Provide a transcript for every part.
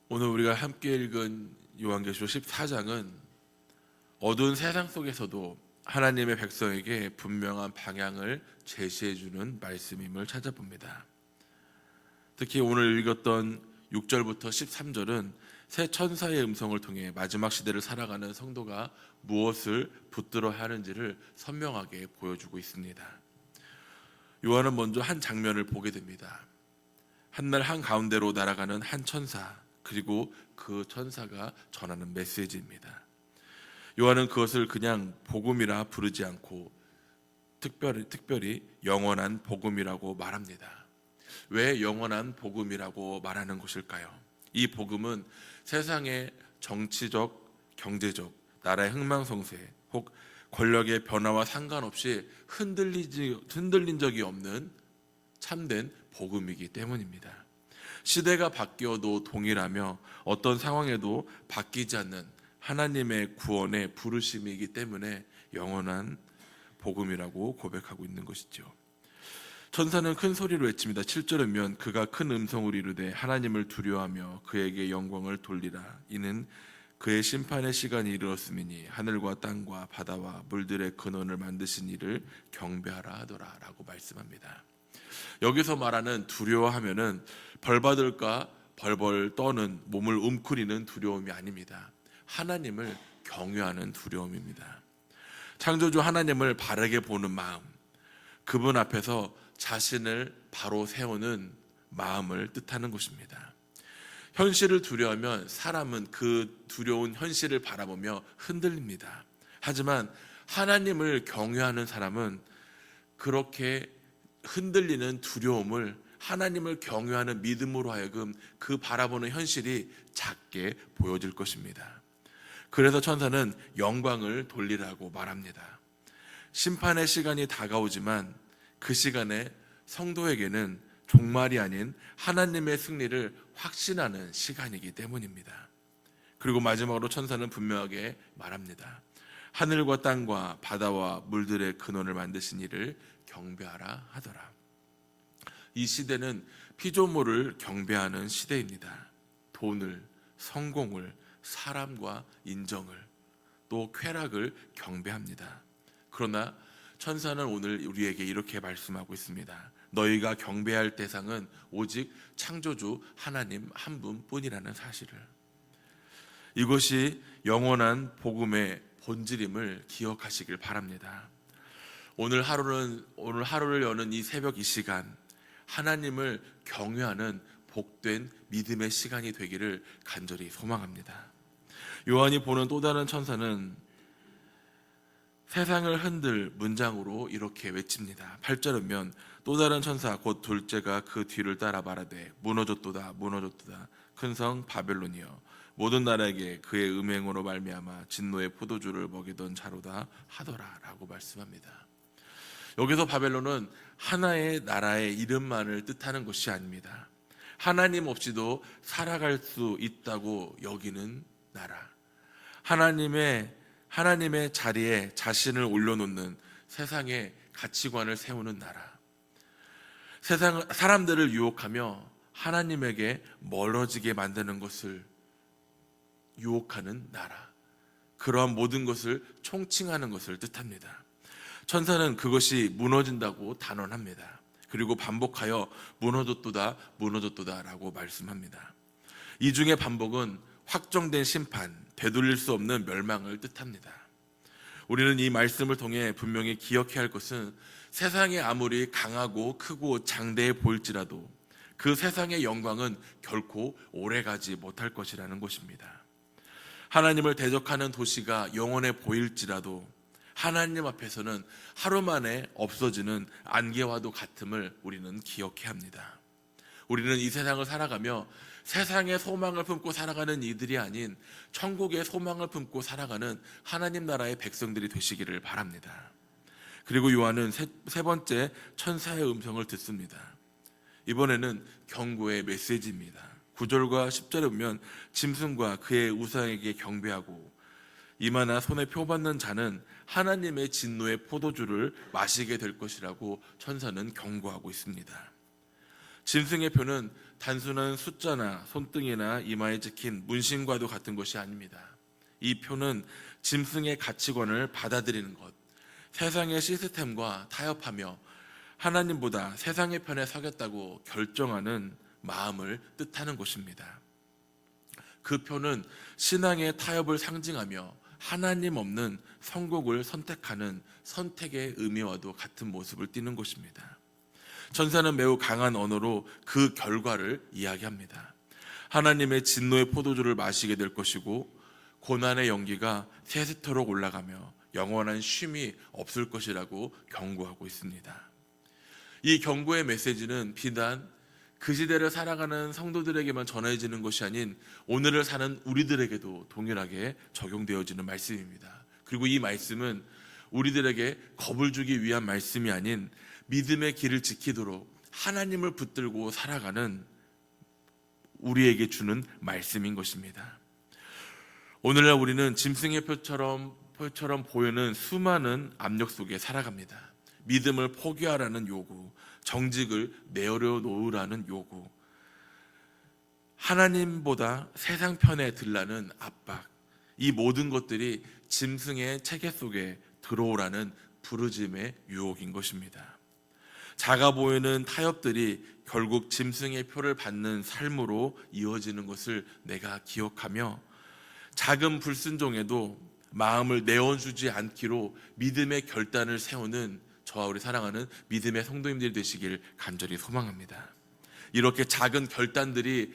오늘 우리가 함께 읽은 요한계시록 14장은 어두운 세상 속에서도 하나님의 백성에게 분명한 방향을 제시해주는 말씀임을 찾아봅니다. 특히 오늘 읽었던 6절부터 13절은 새 천사의 음성을 통해 마지막 시대를 살아가는 성도가 무엇을 붙들어야 하는지를 선명하게 보여주고 있습니다. 요한은 먼저 한 장면을 보게 됩니다. 한날 한가운데로 날아가는 한 천사, 그리고 그 천사가 전하는 메시지입니다. 요한은 그것을 그냥 복음이라 부르지 않고 특별히 영원한 복음이라고 말합니다. 왜 영원한 복음이라고 말하는 것일까요? 이 복음은 세상의 정치적, 경제적, 나라의 흥망성쇠 혹 권력의 변화와 상관없이 흔들린 적이 없는 참된 복음이기 때문입니다. 시대가 바뀌어도 동일하며 어떤 상황에도 바뀌지 않는 하나님의 구원의 부르심이기 때문에 영원한 복음이라고 고백하고 있는 것이죠. 천사는 큰 소리로 외칩니다. 7절이면 그가 큰 음성으로 이르되 하나님을 두려워하며 그에게 영광을 돌리라. 이는 그의 심판의 시간이 이르렀음이니 하늘과 땅과 바다와 물들의 근원을 만드신 이를 경배하라 하더라 라고 말씀합니다. 여기서 말하는 두려워하면은 벌 받을까 벌벌 떠는 몸을 움츠리는 두려움이 아닙니다. 하나님을 경외하는 두려움입니다. 창조주 하나님을 바르게 보는 마음, 그분 앞에서 자신을 바로 세우는 마음을 뜻하는 것입니다. 현실을 두려워하면 사람은 그 두려운 현실을 바라보며 흔들립니다. 하지만 하나님을 경외하는 사람은 그렇게 흔들리는 두려움을 하나님을 경외하는 믿음으로 하여금 그 바라보는 현실이 작게 보여질 것입니다. 그래서 천사는 영광을 돌리라고 말합니다. 심판의 시간이 다가오지만 그 시간에 성도에게는 종말이 아닌 하나님의 승리를 확신하는 시간이기 때문입니다. 그리고 마지막으로 천사는 분명하게 말합니다. 하늘과 땅과 바다와 물들의 근원을 만드신 이를 경배하라 하더라. 이 시대는 피조물을 경배하는 시대입니다. 돈을, 성공을, 사람과 인정을, 또 쾌락을 경배합니다. 그러나 천사는 오늘 우리에게 이렇게 말씀하고 있습니다. 너희가 경배할 대상은 오직 창조주 하나님 한 분뿐이라는 사실을. 이것이 영원한 복음의 본질임을 기억하시길 바랍니다. 오늘 하루를 여는 이 새벽 이 시간, 하나님을 경외하는 복된 믿음의 시간이 되기를 간절히 소망합니다. 요한이 보는 또 다른 천사는 세상을 흔들 문장으로 이렇게 외칩니다. 8절이면 또 다른 천사 곧 둘째가 그 뒤를 따라 말하되 무너졌도다 무너졌도다 큰 성 바벨론이여 모든 나라에게 그의 음행으로 말미암아 진노의 포도주를 먹이던 자로다 하더라 라고 말씀합니다. 여기서 바벨론은 하나의 나라의 이름만을 뜻하는 것이 아닙니다. 하나님 없이도 살아갈 수 있다고 여기는 나라, 하나님의 자리에 자신을 올려놓는 세상의 가치관을 세우는 나라, 사람들을 유혹하며 하나님에게 멀어지게 만드는 것을 유혹하는 나라, 그러한 모든 것을 총칭하는 것을 뜻합니다. 천사는 그것이 무너진다고 단언합니다. 그리고 반복하여 무너졌도다 무너졌도다 라고 말씀합니다. 이 중에 반복은 확정된 심판, 되돌릴 수 없는 멸망을 뜻합니다. 우리는 이 말씀을 통해 분명히 기억해야 할 것은 세상이 아무리 강하고 크고 장대해 보일지라도 그 세상의 영광은 결코 오래가지 못할 것이라는 것입니다. 하나님을 대적하는 도시가 영원해 보일지라도 하나님 앞에서는 하루 만에 없어지는 안개와도 같음을 우리는 기억해야 합니다. 우리는 이 세상을 살아가며 세상의 소망을 품고 살아가는 이들이 아닌 천국의 소망을 품고 살아가는 하나님 나라의 백성들이 되시기를 바랍니다. 그리고 요한은 세 번째 천사의 음성을 듣습니다. 이번에는 경고의 메시지입니다. 9절과 10절에 보면 짐승과 그의 우상에게 경배하고 이마나 손에 표받는 자는 하나님의 진노의 포도주를 마시게 될 것이라고 천사는 경고하고 있습니다. 짐승의 표는 단순한 숫자나 손등이나 이마에 찍힌 문신과도 같은 것이 아닙니다. 이 표는 짐승의 가치관을 받아들이는 것, 세상의 시스템과 타협하며 하나님보다 세상의 편에 서겠다고 결정하는 마음을 뜻하는 것입니다. 그 표는 신앙의 타협을 상징하며 하나님 없는 선곡을 선택하는 선택의 의미와도 같은 모습을 띠는 것입니다. 천사는 매우 강한 언어로 그 결과를 이야기합니다. 하나님의 진노의 포도주를 마시게 될 것이고 고난의 연기가 새스토록 올라가며 영원한 쉼이 없을 것이라고 경고하고 있습니다. 이 경고의 메시지는 비단 그 시대를 살아가는 성도들에게만 전해지는 것이 아닌 오늘을 사는 우리들에게도 동일하게 적용되어지는 말씀입니다. 그리고 이 말씀은 우리들에게 겁을 주기 위한 말씀이 아닌 믿음의 길을 지키도록 하나님을 붙들고 살아가는 우리에게 주는 말씀인 것입니다. 오늘날 우리는 짐승의 표처럼 보이는 수많은 압력 속에 살아갑니다. 믿음을 포기하라는 요구, 정직을 내어놓으라는 요구, 하나님보다 세상 편에 들라는 압박, 이 모든 것들이 짐승의 체계 속에 들어오라는 부르짐의 유혹인 것입니다. 작아 보이는 타협들이 결국 짐승의 표를 받는 삶으로 이어지는 것을 내가 기억하며 작은 불순종에도 마음을 내어주지 않기로 믿음의 결단을 세우는 저와 우리 사랑하는 믿음의 성도님들이 되시길 간절히 소망합니다. 이렇게 작은 결단들이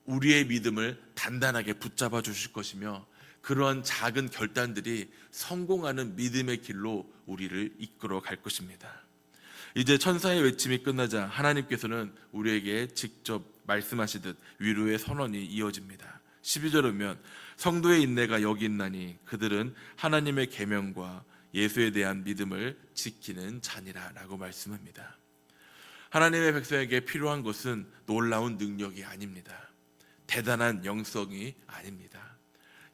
우리의 믿음을 단단하게 붙잡아 주실 것이며 그러한 작은 결단들이 성공하는 믿음의 길로 우리를 이끌어 갈 것입니다. 이제 천사의 외침이 끝나자 하나님께서는 우리에게 직접 말씀하시듯 위로의 선언이 이어집니다. 12절에 보면 성도의 인내가 여기 있나니 그들은 하나님의 계명과 예수에 대한 믿음을 지키는 자니라 라고 말씀합니다. 하나님의 백성에게 필요한 것은 놀라운 능력이 아닙니다. 대단한 영성이 아닙니다.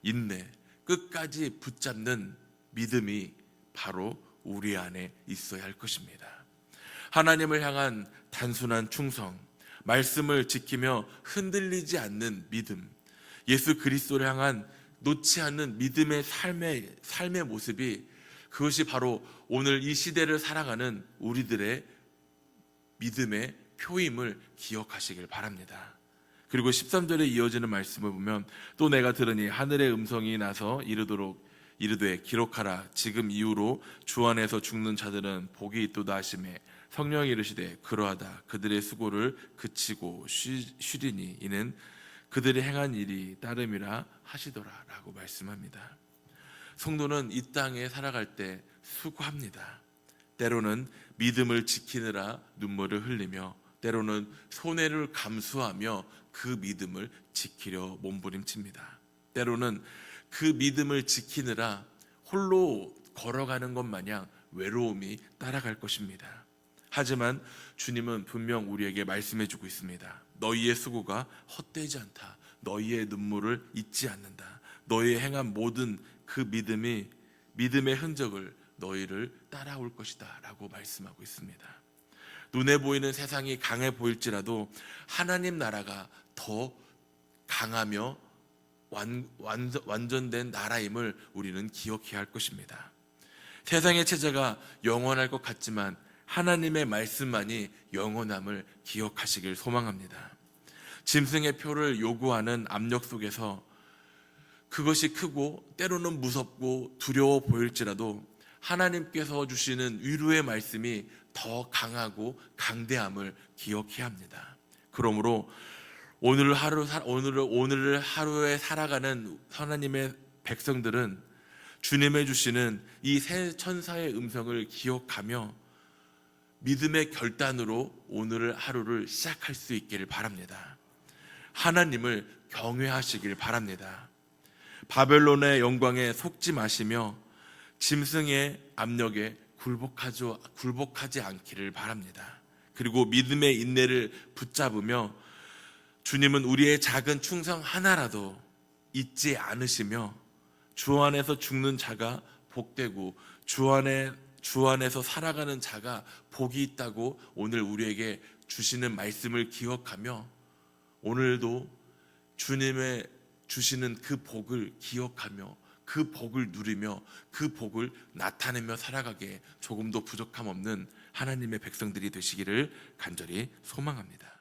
인내, 끝까지 붙잡는 믿음이 바로 우리 안에 있어야 할 것입니다. 하나님을 향한 단순한 충성, 말씀을 지키며 흔들리지 않는 믿음, 예수 그리스도를 향한 놓지 않는 믿음의 삶의 모습이 그것이 바로 오늘 이 시대를 살아가는 우리들의 믿음의 표임을 기억하시길 바랍니다. 그리고 13절에 이어지는 말씀을 보면 또 내가 들으니 하늘의 음성이 나서 이르되 기록하라 지금 이후로 주 안에서 죽는 자들은 복이 있도다 하시매 성령이 이르시되 그러하다 그들의 수고를 그치고 쉬리니 이는 그들이 행한 일이 따름이라 하시더라 라고 말씀합니다. 성도는 이 땅에 살아갈 때 수고합니다. 때로는 믿음을 지키느라 눈물을 흘리며 때로는 손해를 감수하며 그 믿음을 지키려 몸부림칩니다. 때로는 그 믿음을 지키느라 홀로 걸어가는 것 마냥 외로움이 따라갈 것입니다. 하지만 주님은 분명 우리에게 말씀해주고 있습니다. 너희의 수고가 헛되지 않다. 너희의 눈물을 잊지 않는다. 너희의 행한 모든 그 믿음의 흔적을 너희를 따라올 것이다 라고 말씀하고 있습니다. 눈에 보이는 세상이 강해 보일지라도 하나님 나라가 더 강하며 완전된 나라임을 우리는 기억해야 할 것입니다. 세상의 체제가 영원할 것 같지만 하나님의 말씀만이 영원함을 기억하시길 소망합니다. 짐승의 표를 요구하는 압력 속에서 그것이 크고 때로는 무섭고 두려워 보일지라도 하나님께서 주시는 위로의 말씀이 더 강하고 강대함을 기억해야 합니다. 그러므로 오늘 하루에 살아가는 하나님의 백성들은 주님의 주시는 이 새 천사의 음성을 기억하며 믿음의 결단으로 오늘 하루를 시작할 수 있기를 바랍니다. 하나님을 경외하시길 바랍니다. 바벨론의 영광에 속지 마시며 짐승의 압력에 굴복하지 않기를 바랍니다. 그리고 믿음의 인내를 붙잡으며 주님은 우리의 작은 충성 하나라도 잊지 않으시며 주 안에서 죽는 자가 복되고 주 안에서 살아가는 자가 복이 있다고 오늘 우리에게 주시는 말씀을 기억하며 오늘도 주님의 주시는 그 복을 기억하며 그 복을 누리며 그 복을 나타내며 살아가게 조금도 부족함 없는 하나님의 백성들이 되시기를 간절히 소망합니다.